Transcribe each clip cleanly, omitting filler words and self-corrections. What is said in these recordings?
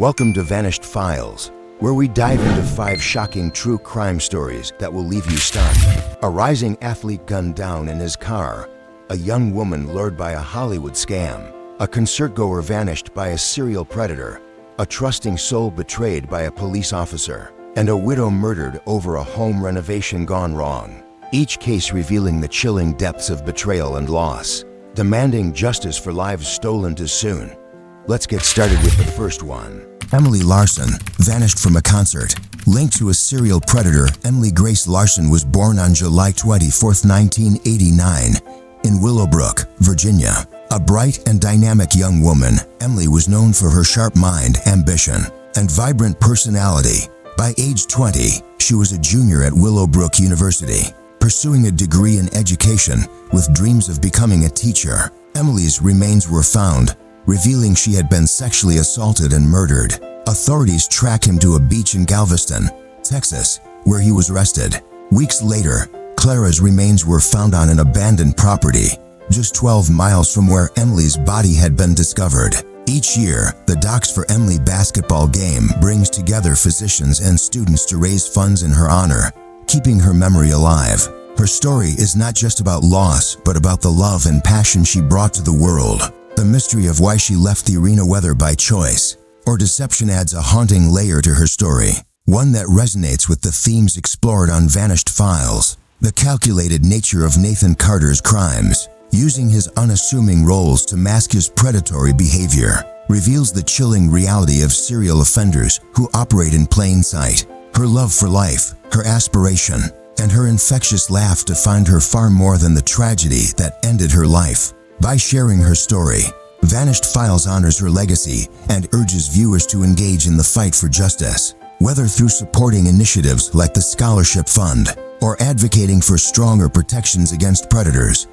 Welcome to Vanished Files, where we dive into 5 shocking true crime stories that will leave you stunned. A rising athlete gunned down in his car, a young woman lured by a Hollywood scam, a concertgoer vanished by a serial predator, a trusting soul betrayed by a police officer, and a widow murdered over a home renovation gone wrong. Each case revealing the chilling depths of betrayal and loss, demanding justice for lives stolen too soon. Let's get started with the first one. Emily Larson vanished from a concert. Linked to a serial predator, Emily Grace Larson was born on July 24, 1989, in Willowbrook, Virginia. A bright and dynamic young woman, Emily was known for her sharp mind, ambition, and vibrant personality. By age 20, she was a junior at Willowbrook University, pursuing a degree in education with dreams of becoming a teacher. Emily's remains were found, revealing she had been sexually assaulted and murdered. Authorities tracked him to a beach in Galveston, Texas, where he was arrested. Weeks later, Clara's remains were found on an abandoned property, just 12 miles from where Emily's body had been discovered. Each year, the Docs for Emily basketball game brings together physicians and students to raise funds in her honor, keeping her memory alive. Her story is not just about loss, but about the love and passion she brought to the world. The mystery of why she left the arena, whether by choice or deception, adds a haunting layer to her story, one that resonates with the themes explored on Vanished Files. The calculated nature of Nathan Carter's crimes, using his unassuming roles to mask his predatory behavior, reveals the chilling reality of serial offenders who operate in plain sight. Her love for life, her aspiration, and her infectious laugh defined her far more than the tragedy that ended her life. By sharing her story, Vanished Files honors her legacy and urges viewers to engage in the fight for justice. Whether through supporting initiatives like the Scholarship Fund or advocating for stronger protections against predators,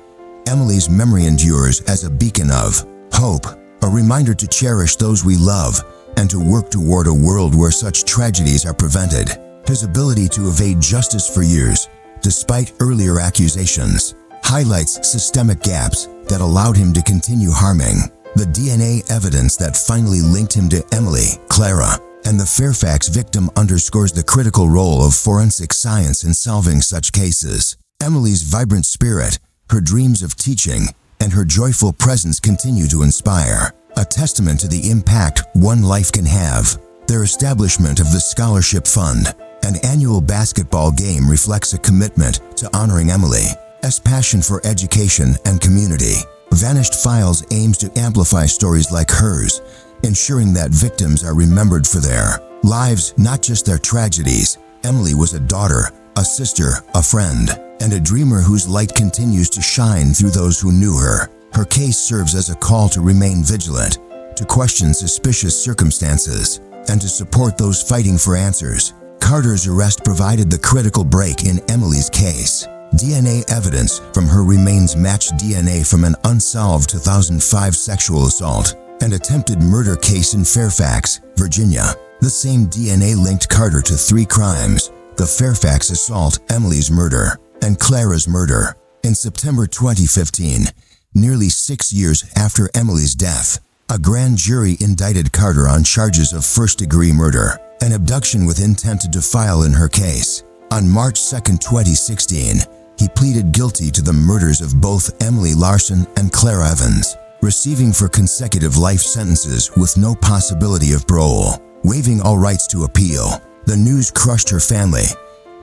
Emily's memory endures as a beacon of hope, a reminder to cherish those we love and to work toward a world where such tragedies are prevented. His ability to evade justice for years, despite earlier accusations, highlights systemic gaps that allowed him to continue harming. The DNA evidence that finally linked him to Emily, Clara, and the Fairfax victim underscores the critical role of forensic science in solving such cases. Emily's vibrant spirit, her dreams of teaching, and her joyful presence continue to inspire, a testament to the impact one life can have. Their establishment of the Scholarship Fund, an annual basketball game, reflects a commitment to honoring Emily's passion for education and community. Vanished Files aims to amplify stories like hers, ensuring that victims are remembered for their lives, not just their tragedies. Emily was a daughter, a sister, a friend, and a dreamer whose light continues to shine through those who knew her. Her case serves as a call to remain vigilant, to question suspicious circumstances, and to support those fighting for answers. Carter's arrest provided the critical break in Emily's case. DNA evidence from her remains matched DNA from an unsolved 2005 sexual assault and attempted murder case in Fairfax, Virginia. The same DNA linked Carter to 3 crimes: the Fairfax assault, Emily's murder, and Clara's murder. In September 2015, nearly 6 years after Emily's death, a grand jury indicted Carter on charges of first-degree murder and abduction with intent to defile in her case. On March 2, 2016, he pleaded guilty to the murders of both Emily Larson and Clara Evans, receiving for consecutive life sentences with no possibility of parole. Waiving all rights to appeal, the news crushed her family,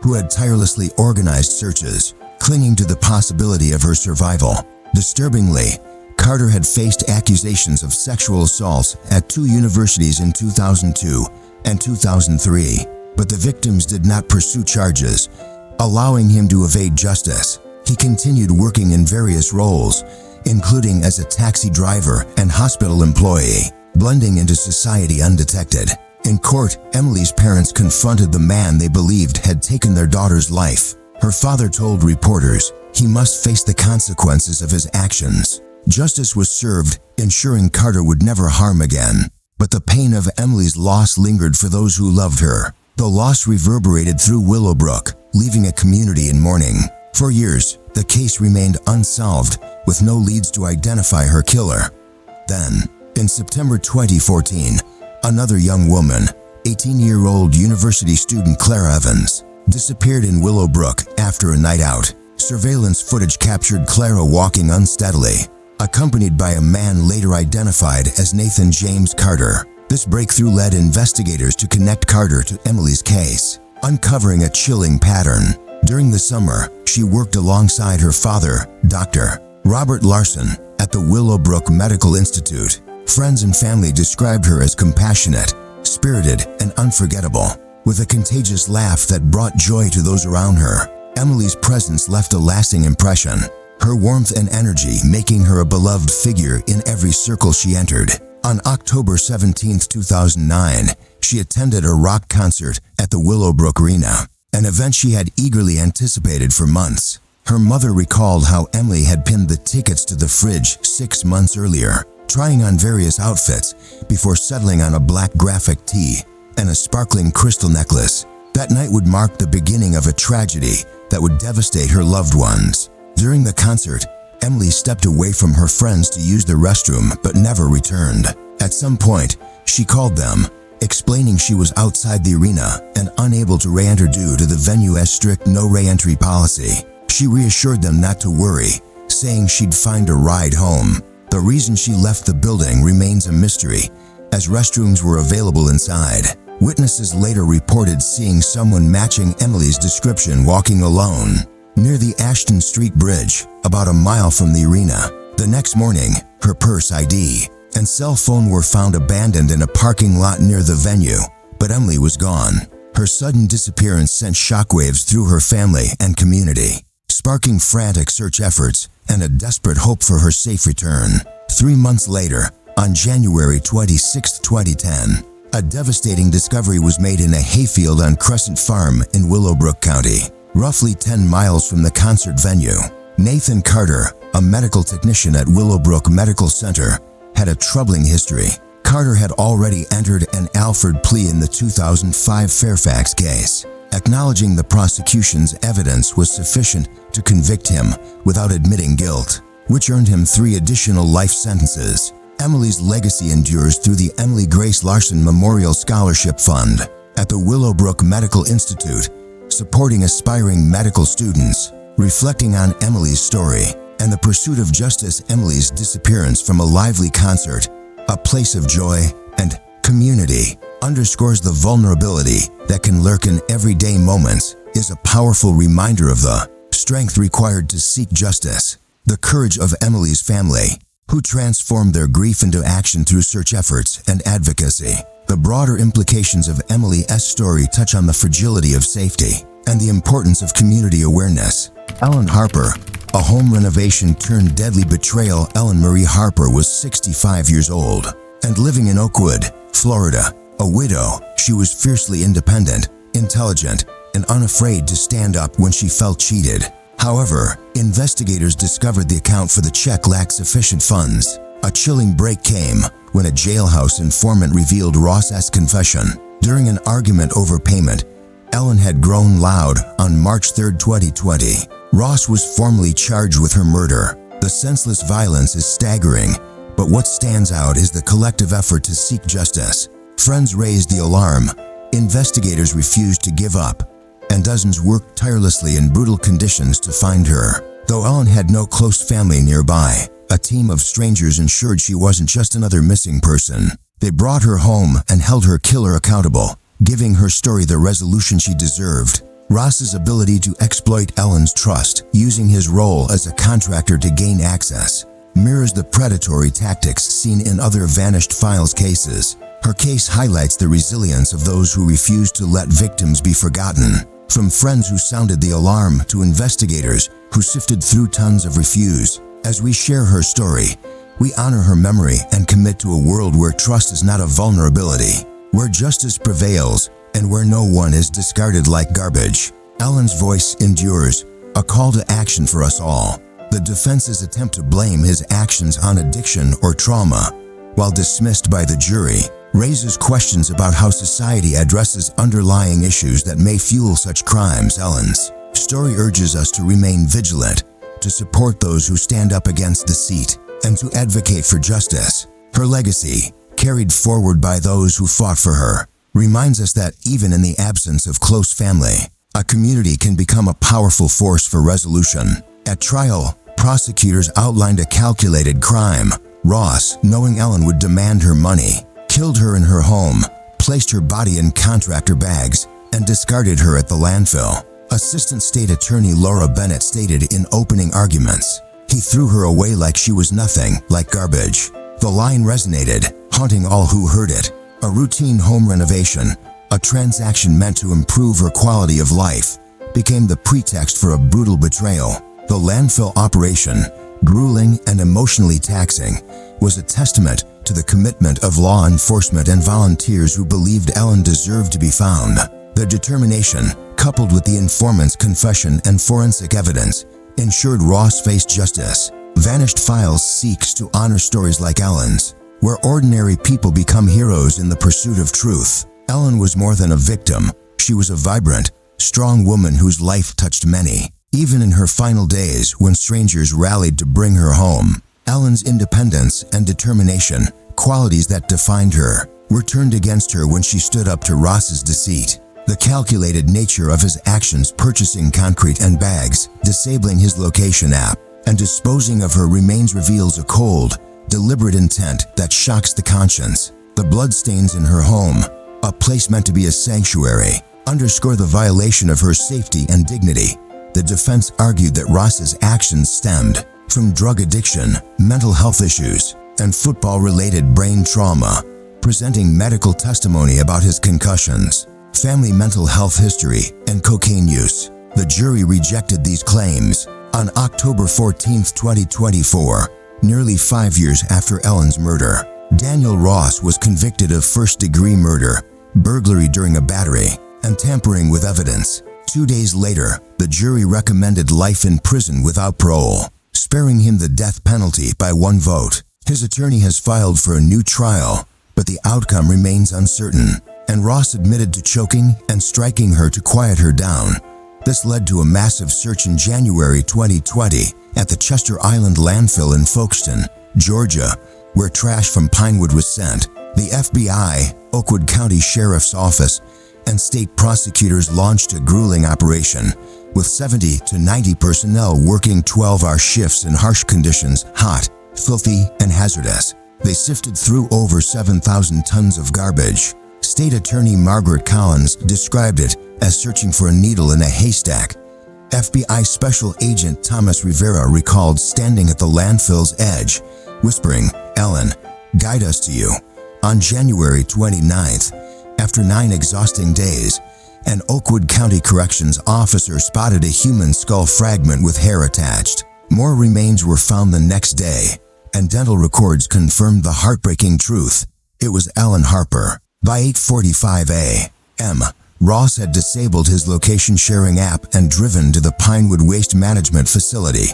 who had tirelessly organized searches, clinging to the possibility of her survival. Disturbingly, Carter had faced accusations of sexual assaults at 2 universities in 2002 and 2003, but the victims did not pursue charges, allowing him to evade justice. He continued working in various roles, including as a taxi driver and hospital employee, blending into society undetected. In court, Emily's parents confronted the man they believed had taken their daughter's life. Her father told reporters he must face the consequences of his actions. Justice was served, ensuring Carter would never harm again. But the pain of Emily's loss lingered for those who loved her. The loss reverberated through Willowbrook, leaving a community in mourning. For years, the case remained unsolved, with no leads to identify her killer. Then, in September 2014, Another young woman, 18-year-old university student Claire Evans, disappeared in Willowbrook after a night out. Surveillance footage captured Clara walking unsteadily, accompanied by a man later identified as Nathan James Carter. This breakthrough led investigators to connect Carter to Emily's case, uncovering a chilling pattern. During the summer, she worked alongside her father, Dr. Robert Larson, at the Willowbrook Medical Institute. Friends and family described her as compassionate, spirited, and unforgettable, with a contagious laugh that brought joy to those around her. Emily's presence left a lasting impression, her warmth and energy making her a beloved figure in every circle she entered. On October 17, 2009, she attended a rock concert at the Willowbrook Arena, an event she had eagerly anticipated for months. Her mother recalled how Emily had pinned the tickets to the fridge 6 months earlier, trying on various outfits before settling on a black graphic tee and a sparkling crystal necklace. That night would mark the beginning of a tragedy that would devastate her loved ones. During the concert, Emily stepped away from her friends to use the restroom but never returned. At some point, she called them, explaining she was outside the arena and unable to re-enter due to the venue's strict no re-entry policy. She reassured them not to worry, saying she'd find a ride home. The reason she left the building remains a mystery, as restrooms were available inside. Witnesses later reported seeing someone matching Emily's description walking alone near the Ashton Street Bridge, about a mile from the arena. The next morning, her purse, ID, and cell phone were found abandoned in a parking lot near the venue, but Emily was gone. Her sudden disappearance sent shockwaves through her family and community, sparking frantic search efforts and a desperate hope for her safe return. 3 months later, on January 26, 2010, a devastating discovery was made in a hayfield on Crescent Farm in Willowbrook County, roughly 10 miles from the concert venue. Nathan Carter, a medical technician at Willowbrook Medical Center, had a troubling history. Carter had already entered an Alford plea in the 2005 Fairfax case, acknowledging the prosecution's evidence was sufficient to convict him without admitting guilt, which earned him 3 additional life sentences. Emily's legacy endures through the Emily Grace Larson Memorial Scholarship Fund at the Willowbrook Medical Institute, supporting aspiring medical students, reflecting on Emily's story and the pursuit of justice. Emily's disappearance from a lively concert, a place of joy and community, underscores the vulnerability that can lurk in everyday moments, is a powerful reminder of the strength required to seek justice, the courage of Emily's family, who transformed their grief into action through search efforts and advocacy. The broader implications of Emily's story touch on the fragility of safety and the importance of community awareness. Ellen Harper, a home renovation turned deadly betrayal. Ellen Marie Harper was 65 years old and living in Oakwood, Florida. A widow, she was fiercely independent, intelligent, and unafraid to stand up when she felt cheated. However, investigators discovered the account for the check lacked sufficient funds. A chilling break came when a jailhouse informant revealed Ross's confession. During an argument over payment, Ellen had grown loud. On March 3, 2020, Ross was formally charged with her murder. The senseless violence is staggering, but what stands out is the collective effort to seek justice. Friends raised the alarm, investigators refused to give up, and dozens worked tirelessly in brutal conditions to find her. Though Ellen had no close family nearby, a team of strangers ensured she wasn't just another missing person. They brought her home and held her killer accountable, giving her story the resolution she deserved. Ross's ability to exploit Ellen's trust, using his role as a contractor to gain access, mirrors the predatory tactics seen in other vanished files cases. Her case highlights the resilience of those who refuse to let victims be forgotten. From friends who sounded the alarm to investigators who sifted through tons of refuse. As we share her story, we honor her memory and commit to a world where trust is not a vulnerability, where justice prevails, and where no one is discarded like garbage. Ellen's voice endures, a call to action for us all. The defense's attempt to blame his actions on addiction or trauma, while dismissed by the jury, raises questions about how society addresses underlying issues that may fuel such crimes. Ellen's story urges us to remain vigilant, to support those who stand up against deceit, and to advocate for justice. Her legacy, carried forward by those who fought for her, reminds us that even in the absence of close family, a community can become a powerful force for resolution. At trial, prosecutors outlined a calculated crime. Ross, knowing Ellen would demand her money, killed her in her home, placed her body in contractor bags, and discarded her at the landfill. Assistant State Attorney Laura Bennett stated in opening arguments, "He threw her away like she was nothing, like garbage." The line resonated, haunting all who heard it. A routine home renovation, a transaction meant to improve her quality of life, became the pretext for a brutal betrayal. The landfill operation, grueling and emotionally taxing, was a testament to the commitment of law enforcement and volunteers who believed Ellen deserved to be found. Their determination, coupled with the informant's confession and forensic evidence, ensured Ross faced justice. Vanished Files seeks to honor stories like Ellen's, where ordinary people become heroes in the pursuit of truth. Ellen was more than a victim. She was a vibrant, strong woman whose life touched many. Even in her final days, when strangers rallied to bring her home, Ellen's independence and determination, qualities that defined her, were turned against her when she stood up to Ross's deceit. The calculated nature of his actions, purchasing concrete and bags, disabling his location app, and disposing of her remains reveals a cold, deliberate intent that shocks the conscience. The bloodstains in her home, a place meant to be a sanctuary, underscore the violation of her safety and dignity. The defense argued that Ross's actions stemmed from drug addiction, mental health issues, and football-related brain trauma, presenting medical testimony about his concussions, family mental health history, and cocaine use. The jury rejected these claims. On October 14, 2024, nearly 5 years after Ellen's murder, Daniel Ross was convicted of first-degree murder, burglary during a battery, and tampering with evidence. 2 days later, the jury recommended life in prison without parole, sparing him the death penalty by 1 vote. His attorney has filed for a new trial, but the outcome remains uncertain, and Ross admitted to choking and striking her to quiet her down. This led to a massive search in January 2020 at the Chester Island landfill in Folkestone, Georgia, where trash from Pinewood was sent. The FBI, Oakwood County Sheriff's Office, and state prosecutors launched a grueling operation, with 70 to 90 personnel working 12-hour shifts in harsh conditions, hot, filthy, and hazardous. They sifted through over 7,000 tons of garbage. State Attorney Margaret Collins described it as searching for a needle in a haystack. FBI Special Agent Thomas Rivera recalled standing at the landfill's edge, whispering, "Ellen, guide us to you." On January 29th, after 9 exhausting days, an Oakwood County Corrections officer spotted a human skull fragment with hair attached. More remains were found the next day, and dental records confirmed the heartbreaking truth. It was Ellen Harper. By 8:45 a.m., Ross had disabled his location-sharing app and driven to the Pinewood Waste Management Facility,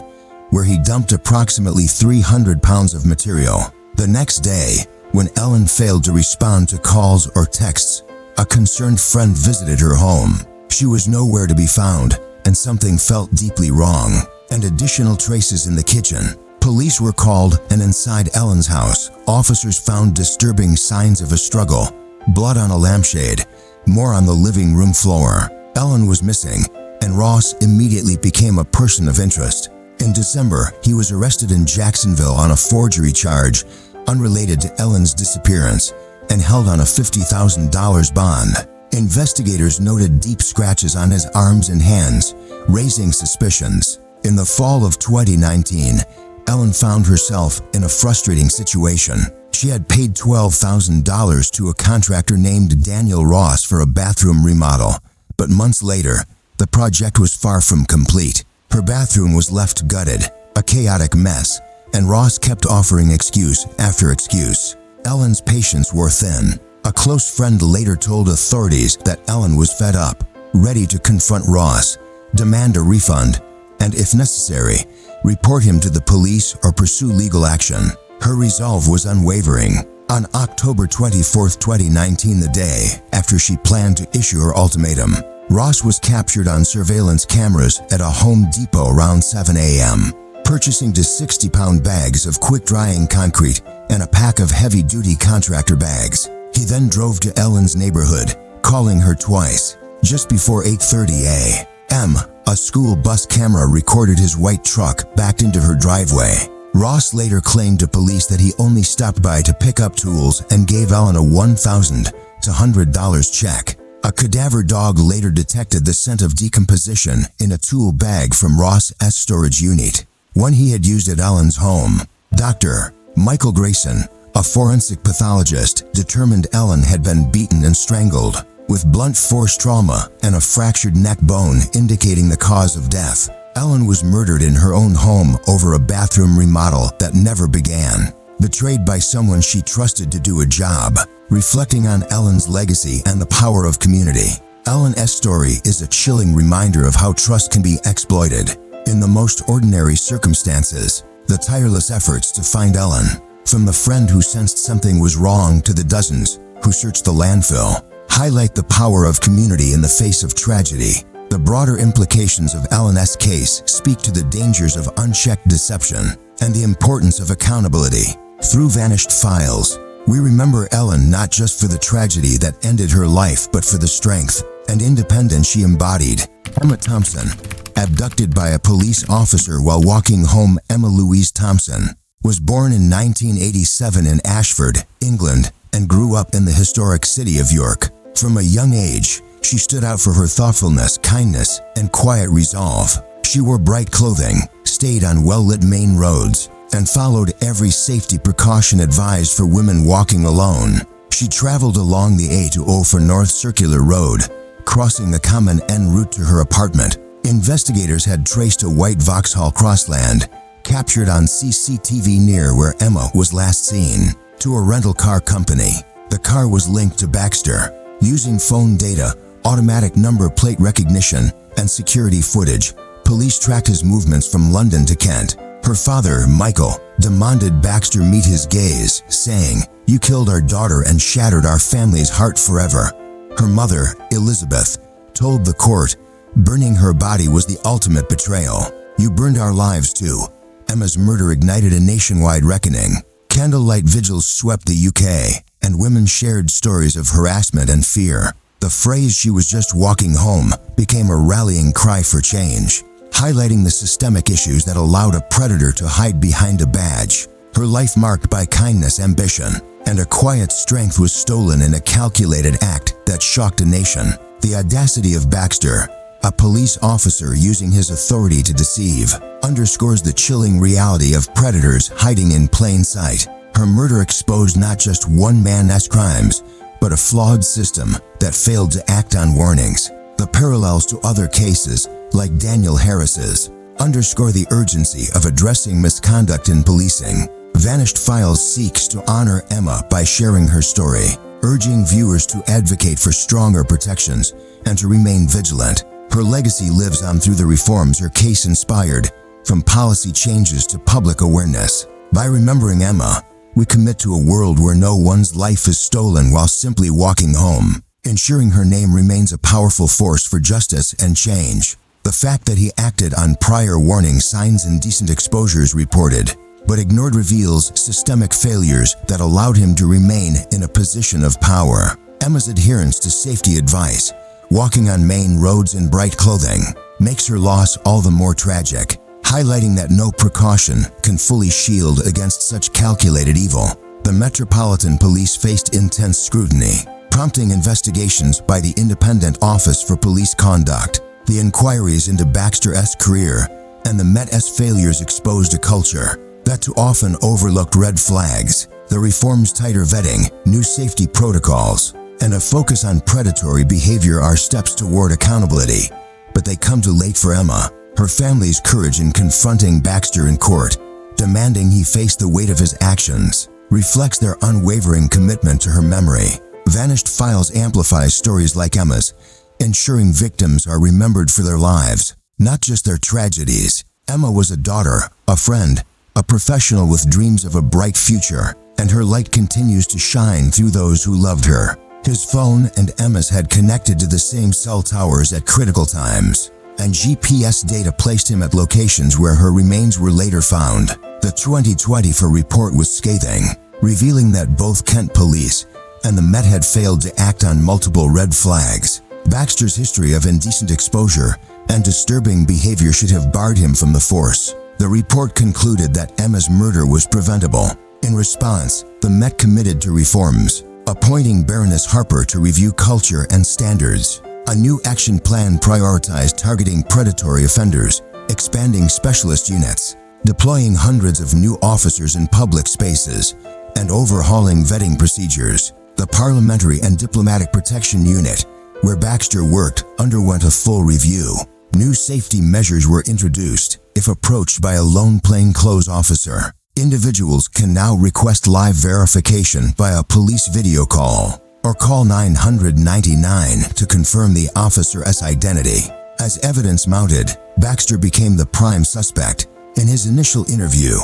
where he dumped approximately 300 pounds of material. The next day, when Ellen failed to respond to calls or texts, a concerned friend visited her home. She was nowhere to be found, and something felt deeply wrong. And additional traces in the kitchen. Police were called, and inside Ellen's house, officers found disturbing signs of a struggle. Blood on a lampshade, more on the living room floor. Ellen was missing, and Ross immediately became a person of interest. In December, he was arrested in Jacksonville on a forgery charge unrelated to Ellen's disappearance and held on a $50,000 bond. Investigators noted deep scratches on his arms and hands, raising suspicions. In the fall of 2019, Ellen found herself in a frustrating situation. She had paid $12,000 to a contractor named Daniel Ross for a bathroom remodel, but months later, the project was far from complete. Her bathroom was left gutted, a chaotic mess, and Ross kept offering excuse after excuse. Ellen's patience wore thin. A close friend later told authorities that Ellen was fed up, ready to confront Ross, demand a refund, and if necessary, report him to the police or pursue legal action. Her resolve was unwavering. On October 24, 2019, the day after she planned to issue her ultimatum, Ross was captured on surveillance cameras at a Home Depot around 7 a.m., purchasing 60-pound bags of quick-drying concrete and a pack of heavy-duty contractor bags. He then drove to Ellen's neighborhood, calling her twice. Just before 8:30 a.m., a school bus camera recorded his white truck backed into her driveway. Ross later claimed to police that he only stopped by to pick up tools and gave Ellen a $1,000 to $100 check. A cadaver dog later detected the scent of decomposition in a tool bag from Ross's storage unit, one he had used at Ellen's home. Dr. Michael Grayson, a forensic pathologist, determined Ellen had been beaten and strangled, with blunt force trauma and a fractured neck bone indicating the cause of death. Ellen was murdered in her own home over a bathroom remodel that never began, betrayed by someone she trusted to do a job, reflecting on Ellen's legacy and the power of community. Ellen's story is a chilling reminder of how trust can be exploited in the most ordinary circumstances. The tireless efforts to find Ellen, from the friend who sensed something was wrong to the dozens who searched the landfill, highlight the power of community in the face of tragedy. The broader implications of Ellen's case speak to the dangers of unchecked deception and the importance of accountability. Through Vanished Files, we remember Ellen not just for the tragedy that ended her life but for the strength and independence she embodied. Emma Thompson, abducted by a police officer while walking home. Emma Louise Thompson was born in 1987 in Ashford, England, and grew up in the historic city of York. From a young age, she stood out for her thoughtfulness, kindness, and quiet resolve. She wore bright clothing, stayed on well-lit main roads, and followed every safety precaution advised for women walking alone. She traveled along the A204 North Circular Road, crossing the common en route to her apartment. Investigators had traced a white Vauxhall Crossland, captured on CCTV near where Emma was last seen, to a rental car company. The car was linked to Baxter. Using phone data, automatic number plate recognition, and security footage, police tracked his movements from London to Kent. Her father, Michael, demanded Baxter meet his gaze, saying, "You killed our daughter and shattered our family's heart forever." Her mother, Elizabeth, told the court, "Burning her body was the ultimate betrayal. You burned our lives too." Emma's murder ignited a nationwide reckoning. Candlelight vigils swept the UK, and women shared stories of harassment and fear. The phrase "she was just walking home" became a rallying cry for change, highlighting the systemic issues that allowed a predator to hide behind a badge. Her life marked by kindness, ambition, and a quiet strength was stolen in a calculated act that shocked a nation. The audacity of Baxter, a police officer using his authority to deceive, underscores the chilling reality of predators hiding in plain sight. Her murder exposed not just one man's crimes, but a flawed system that failed to act on warnings. The parallels to other cases, like Daniel Harris's, underscore the urgency of addressing misconduct in policing. Vanished Files seeks to honor Emma by sharing her story, urging viewers to advocate for stronger protections and to remain vigilant. Her legacy lives on through the reforms her case inspired, from policy changes to public awareness. By remembering Emma, we commit to a world where no one's life is stolen while simply walking home, ensuring her name remains a powerful force for justice and change. The fact that he acted on prior warning signs and decent exposures reported, but ignored reveals systemic failures that allowed him to remain in a position of power. Emma's adherence to safety advice, walking on main roads in bright clothing, makes her loss all the more tragic, highlighting that no precaution can fully shield against such calculated evil. The Metropolitan Police faced intense scrutiny, prompting investigations by the Independent Office for Police Conduct. The inquiries into Baxter's career and the Met's failures exposed a culture that too often overlooked red flags. The reform's tighter vetting, new safety protocols, and a focus on predatory behavior are steps toward accountability, but they come too late for Emma. Her family's courage in confronting Baxter in court, demanding he face the weight of his actions, reflects their unwavering commitment to her memory. Vanished Files amplifies stories like Emma's, ensuring victims are remembered for their lives, not just their tragedies. Emma was a daughter, a friend, a professional with dreams of a bright future, and her light continues to shine through those who loved her. His phone and Emma's had connected to the same cell towers at critical times, and GPS data placed him at locations where her remains were later found. The 2024 report was scathing. revealing that both Kent police and the Met had failed to act on multiple red flags. Baxter's history of indecent exposure and disturbing behavior should have barred him from the force. The report concluded that Emma's murder was preventable. In response, the Met committed to reforms, appointing Baroness Harper to review culture and standards. A new action plan prioritized targeting predatory offenders, expanding specialist units, deploying hundreds of new officers in public spaces, and overhauling vetting procedures. The Parliamentary and Diplomatic Protection Unit, where Baxter worked, underwent a full review. New safety measures were introduced. If approached by a lone plainclothes officer, individuals can now request live verification via police video call or call 999 to confirm the officer's identity. As evidence mounted, Baxter became the prime suspect. In his initial interview,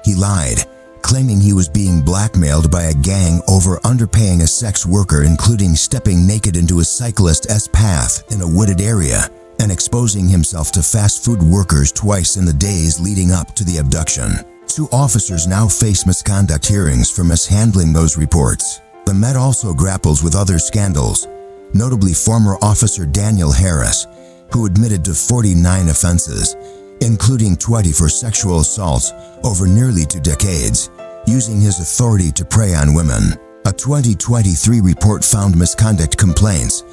he lied, claiming he was being blackmailed by a gang over underpaying a sex worker, including stepping naked into a cyclist's path in a wooded area and exposing himself to fast food workers twice in the days leading up to the abduction. 2 officers now face misconduct hearings for mishandling those reports. The Met also grapples with other scandals, notably former officer Daniel Harris, who admitted to 49 offenses, including 20 for sexual assaults over nearly 2 decades, using his authority to prey on women. A 2023 report found misconduct complaints,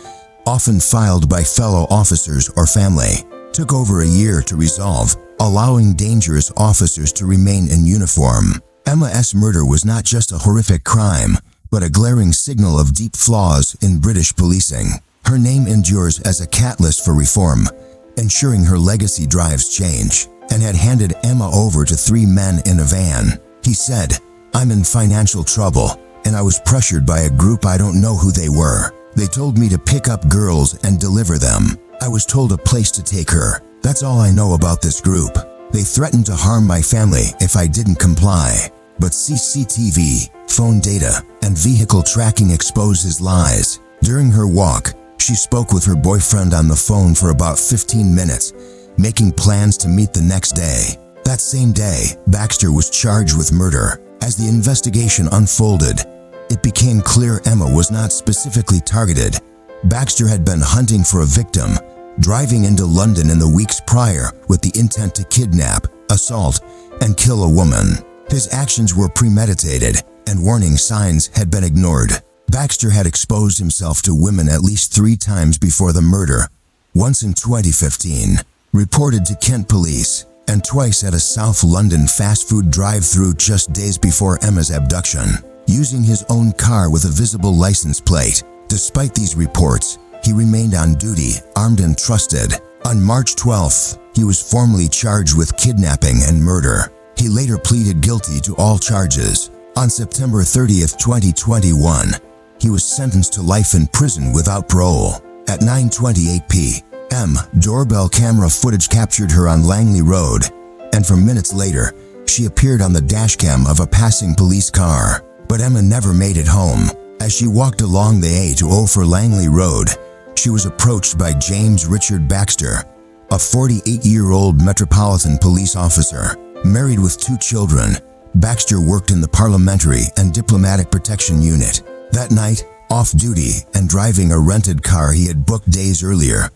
often filed by fellow officers or family, took over a year to resolve, allowing dangerous officers to remain in uniform. Emma's murder was not just a horrific crime, but a glaring signal of deep flaws in British policing. Her name endures as a catalyst for reform, ensuring her legacy drives change, and had handed Emma over to 3 men in a van. He said, "I'm in financial trouble, and I was pressured by a group I don't know who they were. They told me to pick up girls and deliver them. I was told a place to take her. That's all I know about this group. They threatened to harm my family if I didn't comply. But CCTV, phone data, and vehicle tracking exposed his lies." During her walk, she spoke with her boyfriend on the phone for about 15 minutes, making plans to meet the next day. That same day, Baxter was charged with murder. As the investigation unfolded, it became clear Emma was not specifically targeted. Baxter had been hunting for a victim, driving into London in the weeks prior with the intent to kidnap, assault, and kill a woman. His actions were premeditated, and warning signs had been ignored. Baxter had exposed himself to women at least 3 times before the murder, once in 2015, reported to Kent police, and twice at a South London fast food drive-thru just days before Emma's abduction, using his own car with a visible license plate. Despite these reports, he remained on duty, armed and trusted. On March 12th, he was formally charged with kidnapping and murder. He later pleaded guilty to all charges. On September 30th, 2021, he was sentenced to life in prison without parole. At 9:28 p.m., doorbell camera footage captured her on Langley Road, and for minutes later, she appeared on the dashcam of a passing police car. But Emma never made it home. As she walked along the A204 Langley Road, she was approached by James Richard Baxter, a 48-year-old Metropolitan Police officer. Married with 2 children, Baxter worked in the Parliamentary and Diplomatic Protection Unit. That night, off-duty and driving a rented car he had booked days earlier,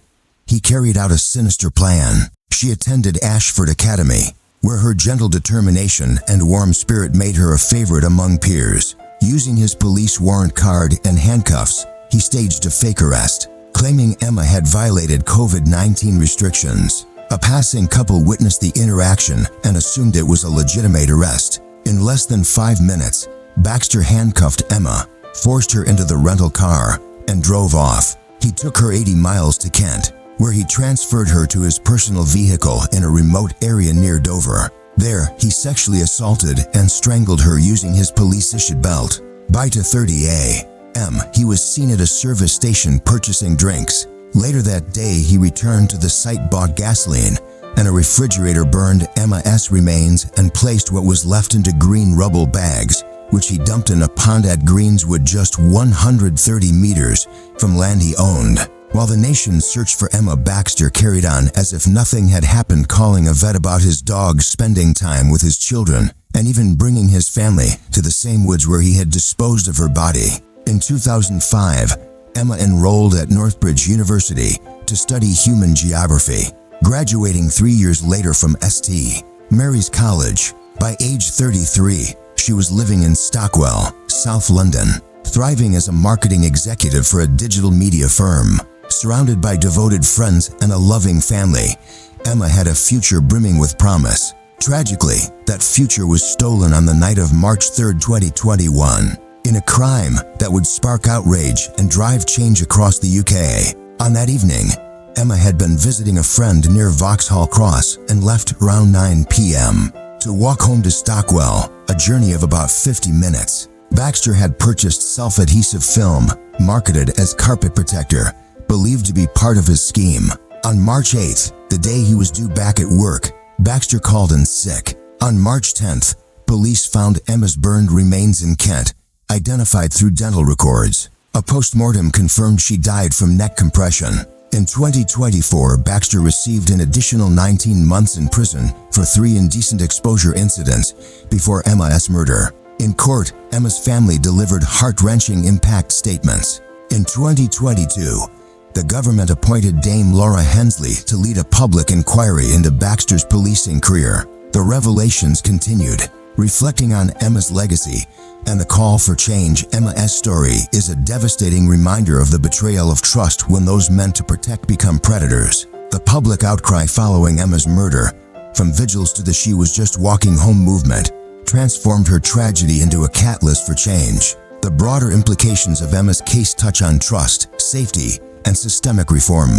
he carried out a sinister plan. She attended Ashford Academy, where her gentle determination and warm spirit made her a favorite among peers. Using his police warrant card and handcuffs, he staged a fake arrest, claiming Emma had violated COVID-19 restrictions. A passing couple witnessed the interaction and assumed it was a legitimate arrest. In less than 5 minutes, Baxter handcuffed Emma, forced her into the rental car, and drove off. He took her 80 miles to Kent, where he transferred her to his personal vehicle in a remote area near Dover. There, he sexually assaulted and strangled her using his police-issued belt. By 2:30 a.m., he was seen at a service station purchasing drinks. Later that day, he returned to the site, bought gasoline, and a refrigerator, burned Emma's remains, and placed what was left into green rubble bags, which he dumped in a pond at Greenswood, just 130 meters from land he owned. While the nation's search for Emma, Baxter carried on as if nothing had happened, calling a vet about his dog spending time with his children and even bringing his family to the same woods where he had disposed of her body. In 2005, Emma enrolled at Northbridge University to study human geography, graduating 3 years later from St. Mary's College. By age 33, she was living in Stockwell, South London, thriving as a marketing executive for a digital media firm. Surrounded by devoted friends and a loving family, Emma had a future brimming with promise. Tragically, that future was stolen on the night of March 3, 2021, in a crime that would spark outrage and drive change across the UK. On that evening, Emma had been visiting a friend near Vauxhall Cross and left around 9 p.m. to walk home to Stockwell, a journey of about 50 minutes. Baxter had purchased self-adhesive film, marketed as carpet protector, believed to be part of his scheme. On March 8th, the day he was due back at work, Baxter called in sick. On March 10th, police found Emma's burned remains in Kent, identified through dental records. A post-mortem confirmed she died from neck compression. In 2024, Baxter received an additional 19 months in prison for 3 indecent exposure incidents before Emma's murder. In court, Emma's family delivered heart-wrenching impact statements. In 2022, the government appointed Dame Laura Hensley to lead a public inquiry into Baxter's policing career. The revelations continued, reflecting on Emma's legacy and the call for change. Emma's story is a devastating reminder of the betrayal of trust when those meant to protect become predators. The public outcry following Emma's murder, from vigils to the "she was just walking home" movement, transformed her tragedy into a catalyst for change. The broader implications of Emma's case touch on trust, safety, and systemic reform.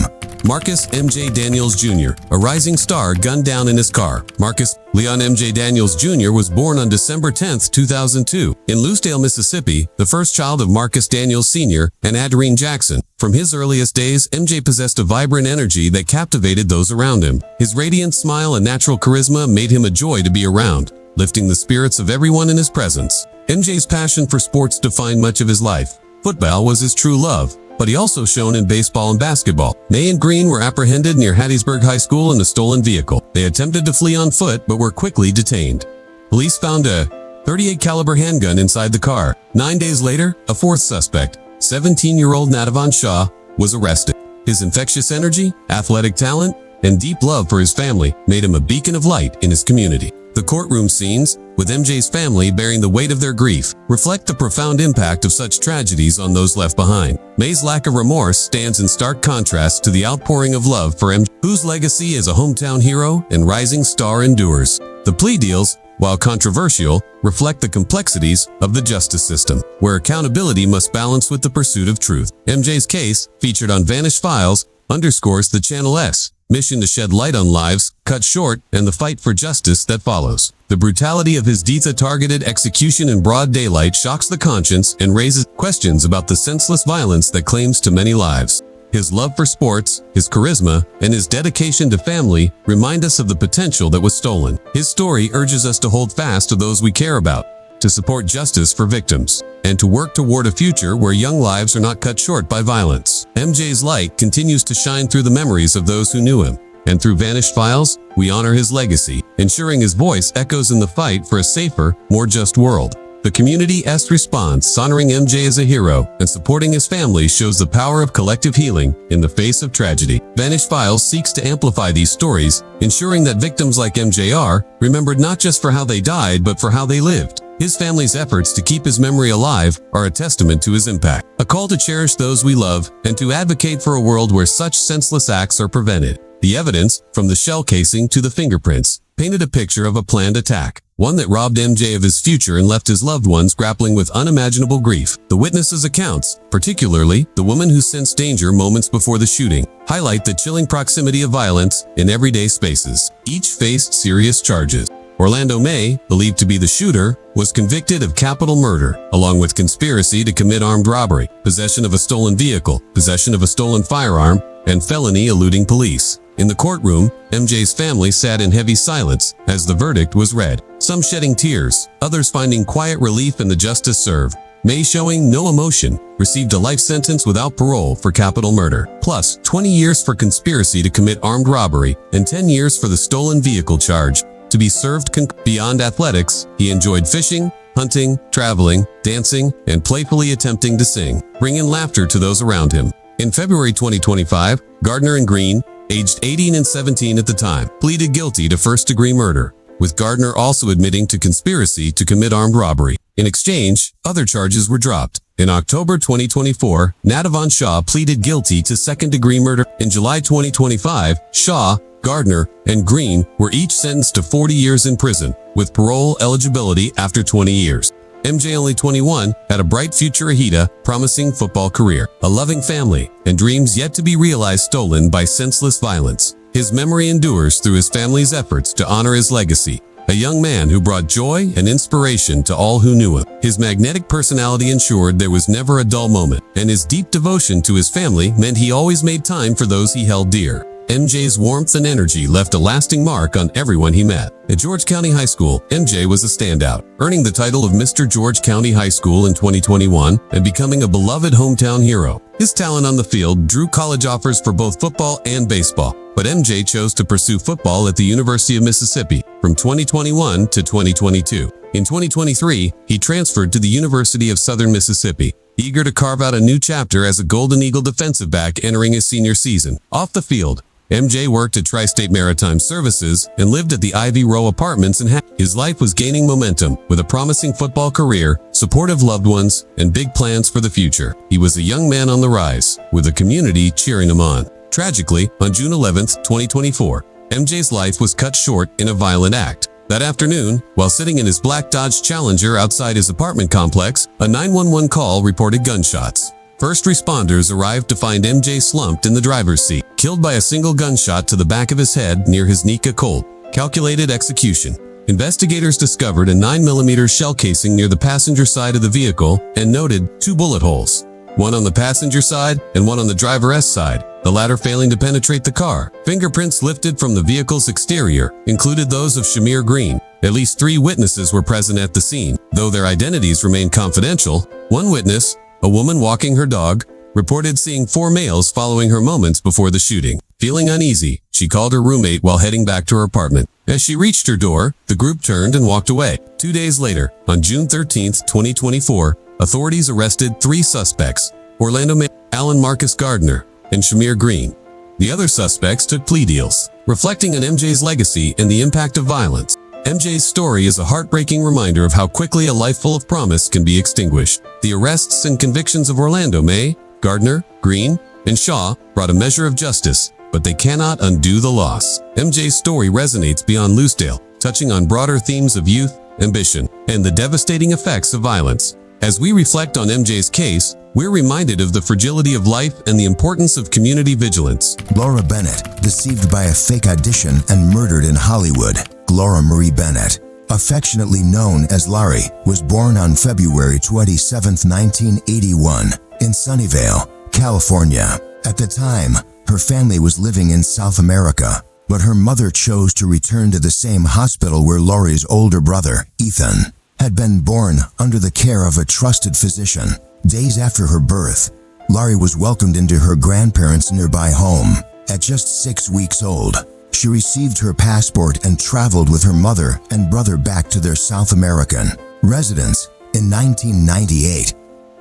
Marcus M.J. Daniels Jr., a rising star gunned down in his car. Marcus Leon M.J. Daniels Jr. was born on December 10, 2002, in Lucedale, Mississippi, the first child of Marcus Daniels Sr. and Adarine Jackson. From his earliest days, MJ possessed a vibrant energy that captivated those around him. His radiant smile and natural charisma made him a joy to be around, lifting the spirits of everyone in his presence. MJ's passion for sports defined much of his life. Football was his true love, but he also shone in baseball and basketball. May and Green were apprehended near Hattiesburg High School in a stolen vehicle. They attempted to flee on foot but were quickly detained. Police found a .38 caliber handgun inside the car. 9 days later, a fourth suspect, 17-year-old Natavon Shaw, was arrested. His infectious energy, athletic talent, and deep love for his family made him a beacon of light in his community. The courtroom scenes, with MJ's family bearing the weight of their grief, reflect the profound impact of such tragedies on those left behind. May's lack of remorse stands in stark contrast to the outpouring of love for MJ, whose legacy as a hometown hero and rising star endures. The plea deals, while controversial, reflect the complexities of the justice system, where accountability must balance with the pursuit of truth. MJ's case, featured on Vanished Files, underscores the Channel's mission to shed light on lives cut short and the fight for justice that follows. The brutality of his deeds, a targeted execution in broad daylight, shocks the conscience and raises questions about the senseless violence that claims too many lives. His love for sports, his charisma, and his dedication to family remind us of the potential that was stolen. His story urges us to hold fast to those we care about, to support justice for victims, and to work toward a future where young lives are not cut short by violence. MJ's light continues to shine through the memories of those who knew him, and through Vanished Files, we honor his legacy, ensuring his voice echoes in the fight for a safer, more just world. The community's response, honoring MJ as a hero and supporting his family, shows the power of collective healing in the face of tragedy. Vanished Files seeks to amplify these stories, ensuring that victims like MJ are remembered not just for how they died, but for how they lived. His family's efforts to keep his memory alive are a testament to his impact, a call to cherish those we love and to advocate for a world where such senseless acts are prevented. The evidence, from the shell casing to the fingerprints, painted a picture of a planned attack, one that robbed MJ of his future and left his loved ones grappling with unimaginable grief. The witnesses' accounts, particularly the woman who sensed danger moments before the shooting, highlight the chilling proximity of violence in everyday spaces. Each faced serious charges. Orlando May, believed to be the shooter, was convicted of capital murder, along with conspiracy to commit armed robbery, possession of a stolen vehicle, possession of a stolen firearm, and felony eluding police. In the courtroom, MJ's family sat in heavy silence as the verdict was read, some shedding tears, others finding quiet relief in the justice served. May, showing no emotion, received a life sentence without parole for capital murder, plus 20 years for conspiracy to commit armed robbery and 10 years for the stolen vehicle charge. to be served beyond athletics. He enjoyed fishing, hunting, traveling, dancing, and playfully attempting to sing, bringing laughter to those around him. In February 2025, Gardner and Green, aged 18 and 17 at the time, pleaded guilty to first-degree murder, with Gardner also admitting to conspiracy to commit armed robbery. In exchange, other charges were dropped. In October 2024, Natavon Shaw pleaded guilty to second-degree murder. In July 2025, Shaw, Gardner, and Green were each sentenced to 40 years in prison, with parole eligibility after 20 years. MJ, only 21, had a bright future ahead, a promising football career, a loving family, and dreams yet to be realized stolen by senseless violence. His memory endures through his family's efforts to honor his legacy, a young man who brought joy and inspiration to all who knew him. His magnetic personality ensured there was never a dull moment, and his deep devotion to his family meant he always made time for those he held dear. MJ's warmth and energy left a lasting mark on everyone he met. At George County High School, MJ was a standout, earning the title of Mr. George County High School in 2021 and becoming a beloved hometown hero. His talent on the field drew college offers for both football and baseball, but MJ chose to pursue football at the University of Mississippi from 2021 to 2022. In 2023, he transferred to the University of Southern Mississippi, eager to carve out a new chapter as a Golden Eagle defensive back entering his senior season. Off the field, MJ worked at Tri-State Maritime Services and lived at the Ivy Row Apartments in His life was gaining momentum with a promising football career, supportive loved ones, and big plans for the future. He was a young man on the rise, with the community cheering him on. Tragically, on June 11, 2024, MJ's life was cut short in a violent act. That afternoon, while sitting in his black Dodge Challenger outside his apartment complex, a 911 call reported gunshots. First responders arrived to find MJ slumped in the driver's seat, killed by a single gunshot to the back of his head near his Nika Colt. Calculated execution. Investigators discovered a 9mm shell casing near the passenger side of the vehicle and noted 2 bullet holes, one on the passenger side and one on the driver's side, the latter failing to penetrate the car. Fingerprints lifted from the vehicle's exterior included those of Shamir Green. At least 3 witnesses were present at the scene, though their identities remained confidential. One witness, a woman walking her dog, reported seeing 4 males following her moments before the shooting. Feeling uneasy, she called her roommate while heading back to her apartment. As she reached her door, the group turned and walked away. 2 days later, on June 13, 2024, authorities arrested 3 suspects, Orlando Allen Marcus Gardner, and Shamir Green. The other suspects took plea deals, reflecting on MJ's legacy and the impact of violence. MJ's story is a heartbreaking reminder of how quickly a life full of promise can be extinguished. The arrests and convictions of Orlando May, Gardner, Green, and Shaw brought a measure of justice, but they cannot undo the loss. MJ's story resonates beyond Loosedale, touching on broader themes of youth, ambition, and the devastating effects of violence. As we reflect on MJ's case, we're reminded of the fragility of life and the importance of community vigilance. Laura Bennett, deceived by a fake audition and murdered in Hollywood. Laura Marie Bennett, affectionately known as Laurie, was born on February 27, 1981, in Sunnyvale, California. At the time, her family was living in South America, but her mother chose to return to the same hospital where Laurie's older brother, Ethan, had been born under the care of a trusted physician. Days after her birth, Laurie was welcomed into her grandparents' nearby home. At just 6 weeks old, she received her passport and traveled with her mother and brother back to their South American residence. In 1998,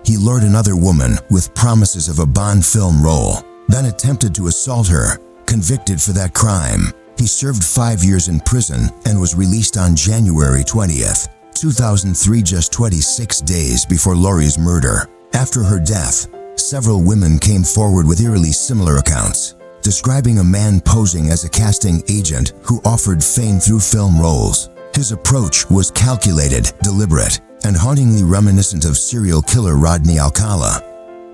he lured another woman with promises of a Bond film role, then attempted to assault her. Convicted for that crime, he served 5 years in prison and was released on January 20th, 2003, just 26 days before Laurie's murder. After her death, several women came forward with eerily similar accounts, describing a man posing as a casting agent who offered fame through film roles. His approach was calculated, deliberate, and hauntingly reminiscent of serial killer Rodney Alcala,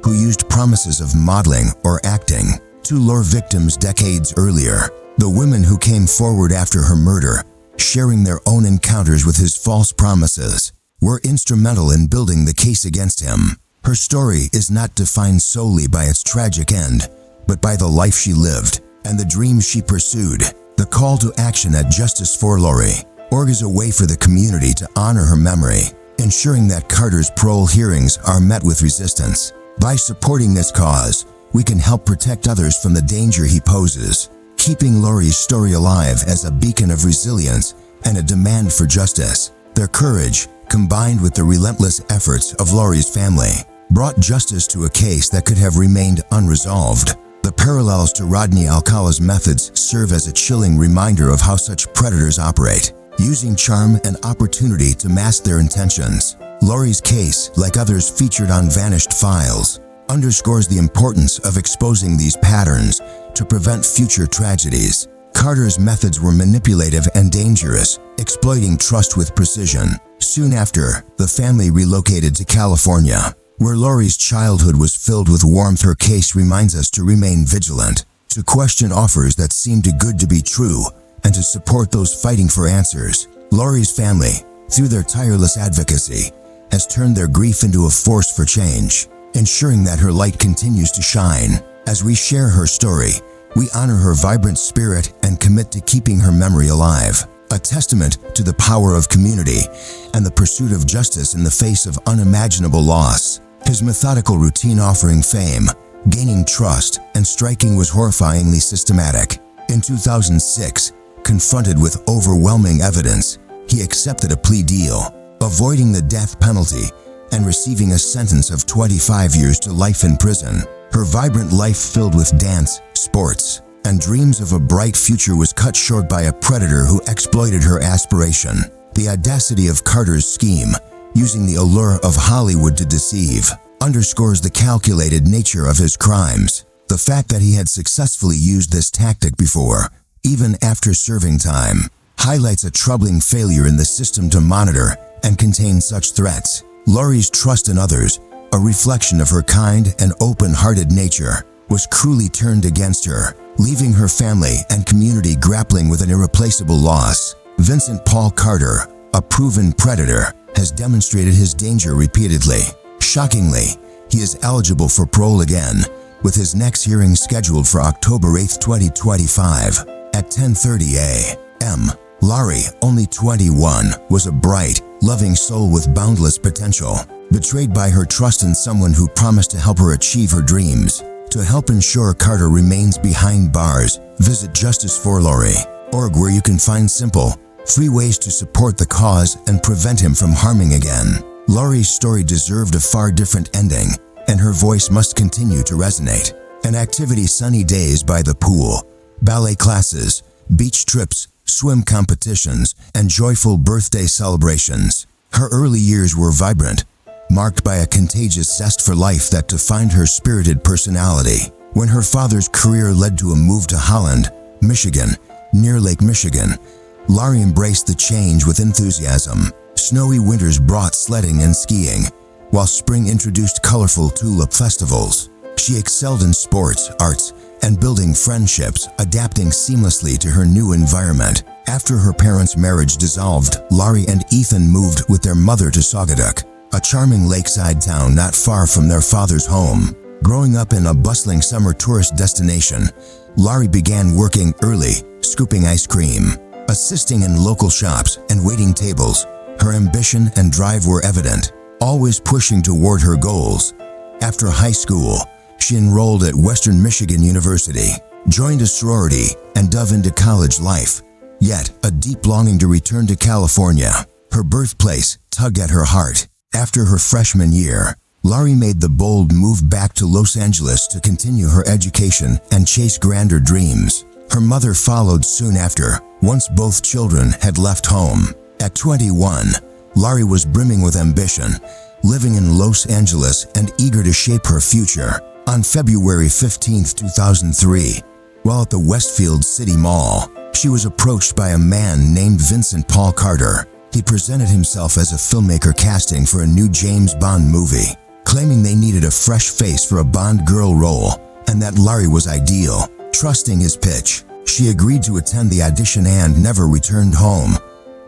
who used promises of modeling or acting to lure victims decades earlier. The women who came forward after her murder, sharing their own encounters with his false promises, were instrumental in building the case against him. Her story is not defined solely by its tragic end, but by the life she lived and the dreams she pursued. The call to action at Justice for Laurie org is a way for the community to honor her memory, ensuring that Carter's parole hearings are met with resistance. By supporting this cause, we can help protect others from the danger he poses, keeping Laurie's story alive as a beacon of resilience and a demand for justice. Their courage, combined with the relentless efforts of Laurie's family, brought justice to a case that could have remained unresolved. The parallels to Rodney Alcala's methods serve as a chilling reminder of how such predators operate, using charm and opportunity to mask their intentions. Laurie's case, like others featured on Vanished Files, underscores the importance of exposing these patterns to prevent future tragedies. Carter's methods were manipulative and dangerous, exploiting trust with precision. Soon after, the family relocated to California, where Laurie's childhood was filled with warmth. Her case reminds us to remain vigilant, to question offers that seem too good to be true, and to support those fighting for answers. Laurie's family, through their tireless advocacy, has turned their grief into a force for change, ensuring that her light continues to shine. As we share her story, we honor her vibrant spirit and commit to keeping her memory alive, a testament to the power of community and the pursuit of justice in the face of unimaginable loss. His methodical routine, offering fame, gaining trust, and striking, was horrifyingly systematic. In 2006, confronted with overwhelming evidence, he accepted a plea deal, avoiding the death penalty and receiving a sentence of 25 years to life in prison. Her vibrant life, filled with dance, sports, and dreams of a bright future, was cut short by a predator who exploited her aspiration. The audacity of Carter's scheme, using the allure of Hollywood to deceive, underscores the calculated nature of his crimes. The fact that he had successfully used this tactic before, even after serving time, highlights a troubling failure in the system to monitor and contain such threats. Laurie's trust in others, a reflection of her kind and open-hearted nature, was cruelly turned against her, leaving her family and community grappling with an irreplaceable loss. Vincent Paul Carter, a proven predator, has demonstrated his danger repeatedly. Shockingly, he is eligible for parole again, with his next hearing scheduled for October 8, 2025, at 10:30 a.m. Laurie, only 21, was a bright, loving soul with boundless potential. Betrayed by her trust in someone who promised to help her achieve her dreams. To help ensure Carter remains behind bars, visit justiceforlaurie.org, where you can find simple, free ways to support the cause and prevent him from harming again. Laurie's story deserved a far different ending, and her voice must continue to resonate. An activity: sunny days by the pool, ballet classes, beach trips, swim competitions, and joyful birthday celebrations. Her early years were vibrant, marked by a contagious zest for life that defined her spirited personality. When her father's career led to a move to Holland, Michigan, near Lake Michigan, Laurie embraced the change with enthusiasm. Snowy winters brought sledding and skiing, while spring introduced colorful tulip festivals. She excelled in sports, arts, and building friendships, adapting seamlessly to her new environment. After her parents' marriage dissolved, Laurie and Ethan moved with their mother to Saugatuck, a charming lakeside town not far from their father's home. Growing up in a bustling summer tourist destination, Laurie began working early, scooping ice cream, assisting in local shops, and waiting tables. Her ambition and drive were evident, always pushing toward her goals. After high school, she enrolled at Western Michigan University, joined a sorority, and dove into college life. Yet, a deep longing to return to California, her birthplace, tugged at her heart. After her freshman year, Laurie made the bold move back to Los Angeles to continue her education and chase grander dreams. Her mother followed soon after, once both children had left home. At 21, Laurie was brimming with ambition, living in Los Angeles and eager to shape her future. On February 15, 2003, while at the Westfield City Mall, she was approached by a man named Vincent Paul Carter. He presented himself as a filmmaker casting for a new James Bond movie, claiming they needed a fresh face for a Bond girl role and that Laurie was ideal. Trusting his pitch, she agreed to attend the audition and never returned home.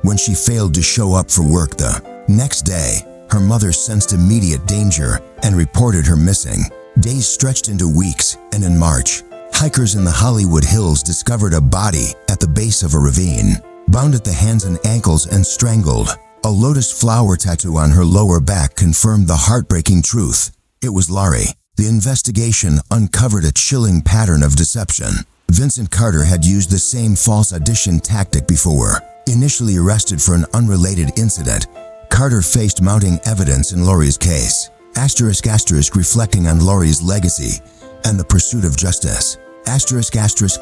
When she failed to show up for work the next day, her mother sensed immediate danger and reported her missing. Days stretched into weeks, and in March, hikers in the Hollywood Hills discovered a body at the base of a ravine, bound at the hands and ankles and strangled. A lotus flower tattoo on her lower back confirmed the heartbreaking truth. It was Laurie. The investigation uncovered a chilling pattern of deception. Vincent Carter had used the same false audition tactic before, Initially arrested for an unrelated incident, Carter faced mounting evidence in Lori's case. Reflecting on Lori's legacy and the pursuit of justice.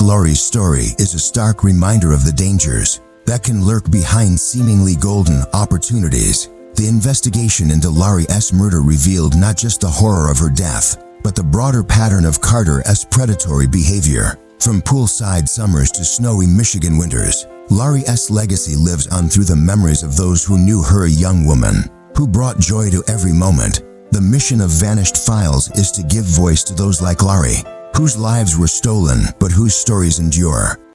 Lori's story is a stark reminder of the dangers that can lurk behind seemingly golden opportunities. The investigation into Lori S. murder revealed not just the horror of her death, but the broader pattern of Carter's predatory behavior. From poolside summers to snowy Michigan winters, Lori's legacy lives on through the memories of those who knew her, a young woman who brought joy to every moment. The mission of Vanished Files is to give voice to those like Lori, whose lives were stolen but whose stories endure.